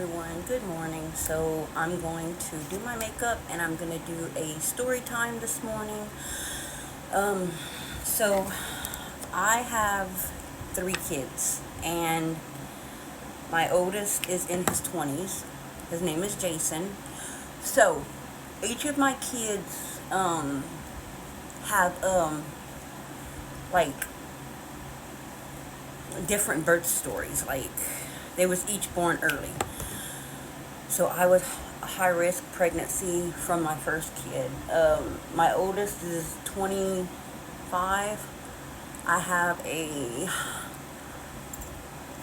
everyone, good morning. So I'm going to do my makeup and I'm going to do a story time this morning. Um, so I have 3 kids and my oldest is in his 20s. His name is Jason. So each of my kids have like different birth stories. Like they was each born early. So I was a high risk pregnancy from my first kid. My oldest is 25. I have a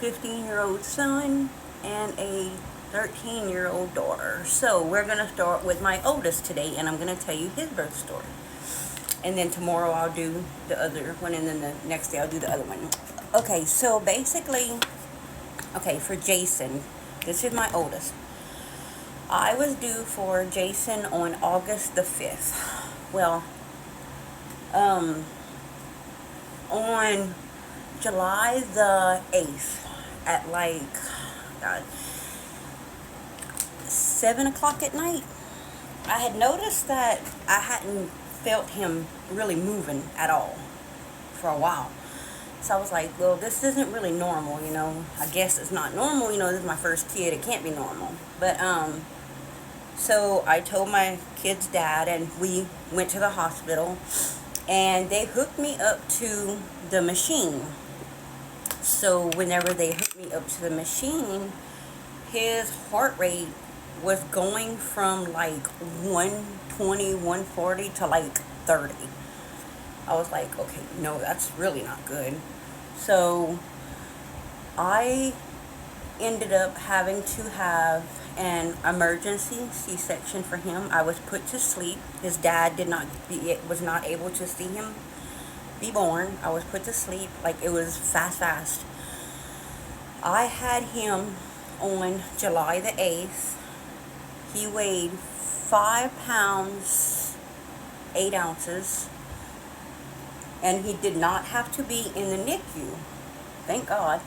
15-year-old son and a 13-year-old daughter. So we're going to start with my oldest today, and I'm going to tell you his birth story. And then tomorrow I'll do the other one, and then the next day I'll do the other one. Okay, so basically, for Jason, this is my oldest. I was due for Jason on August the 5th. Well, on July the 8th at 7 o'clock at night, I had noticed that I hadn't felt him really moving at all for a while. So I was like, well, this isn't really normal, I guess it's not normal, this is my first kid, it can't be normal. But, so I told my kid's dad, and we went to the hospital, and they hooked me up to the machine. So whenever they hooked me up to the machine, his heart rate was going from 120, 140 to 30. I was like, okay, no, that's really not good. So I ended up having to have an emergency C-section for him. I was put to sleep. His dad was not able to see him be born. I was put to sleep. It was fast. I had him on July the 8th. He weighed 5 pounds, 8 ounces. And he did not have to be in the NICU. Thank God.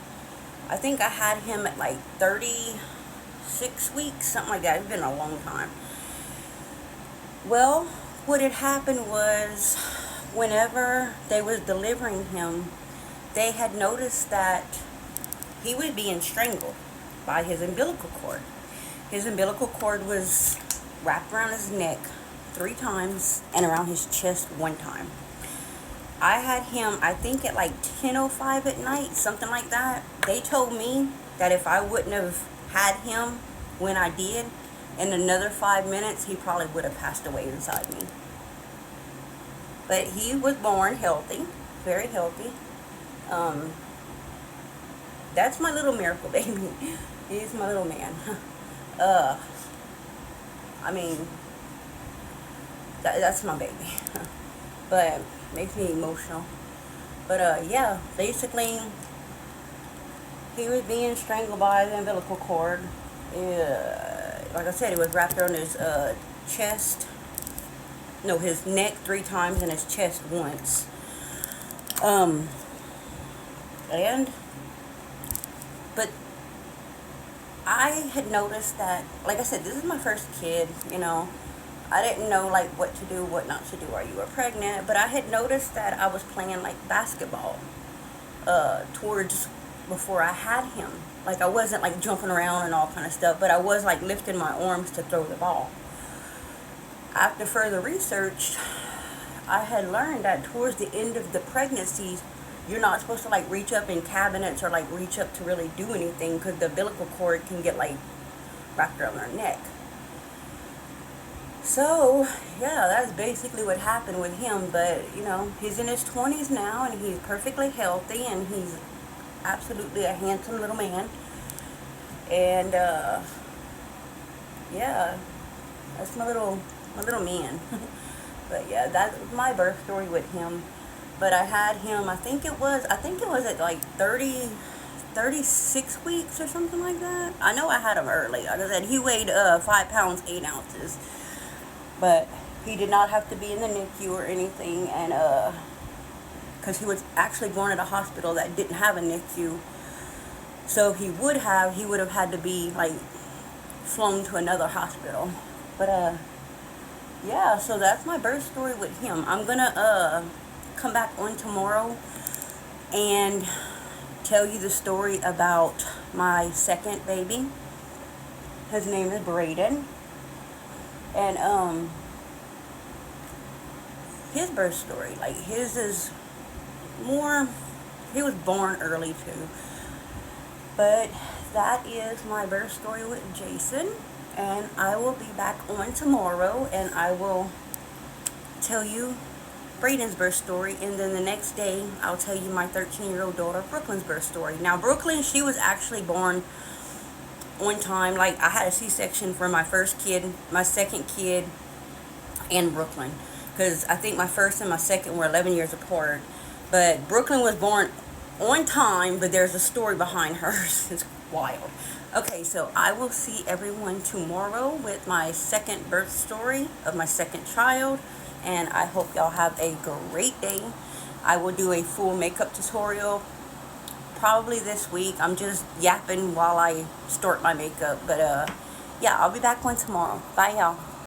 I think I had him at 36 weeks, something like that. It's been a long time. Well, what had happened was, whenever they was delivering him, they had noticed that he was being strangled by his umbilical cord. His umbilical cord was wrapped around his neck 3 times and around his chest 1 time. I had him, I think, at 10:05 at night, something like that. They told me that if I wouldn't have had him when I did, in another 5 minutes, he probably would have passed away inside me. But he was born healthy, very healthy. That's my little miracle baby. He's my little man. That's my baby. But makes me emotional. But yeah, basically he was being strangled by the umbilical cord. Like I said, it was wrapped around his his neck 3 times and his chest once. But I had noticed that, like I said, this is my first kid, I didn't know what to do, what not to do. Are you pregnant? But I had noticed that I was playing basketball towards before I had him. I wasn't jumping around and all kind of stuff, but I was lifting my arms to throw the ball. After further research, I had learned that towards the end of the pregnancy, you're not supposed to reach up in cabinets or reach up to really do anything, because the umbilical cord can get wrapped around their neck. So, yeah, that's basically what happened with him. But, he's in his 20s now, and he's perfectly healthy, and he's absolutely a handsome little man. And, yeah, that's my little man. But, yeah, that's my birth story with him. But I had him, I think it was at 36 weeks or something like that. I know I had him early. Like I said, he weighed 5 pounds, 8 ounces. But he did not have to be in the NICU or anything, and because he was actually born at a hospital that didn't have a NICU. So if he would have had to be flown to another hospital. But yeah, so that's my birth story with him. I'm gonna come back on tomorrow and tell you the story about my second baby. His name is Braden. And his birth story, like his is more, he was born early too. But that is my birth story with Jason, and I will be back on tomorrow and I will tell you Braden's birth story, and then the next day I'll tell you my 13-year-old daughter Brooklyn's birth story. Now Brooklyn, she was actually born on time. Like, I had a C-section for my first kid, my second kid, and Brooklyn, because I think my first and my second were 11 years apart. But Brooklyn was born on time, but there's a story behind hers. It's wild. Okay, so I will see everyone tomorrow with my second birth story of my second child, and I hope y'all have a great day. I will do a full makeup tutorial probably this week. I'm just yapping while I start my makeup, but yeah, I'll be back on tomorrow. Bye, y'all.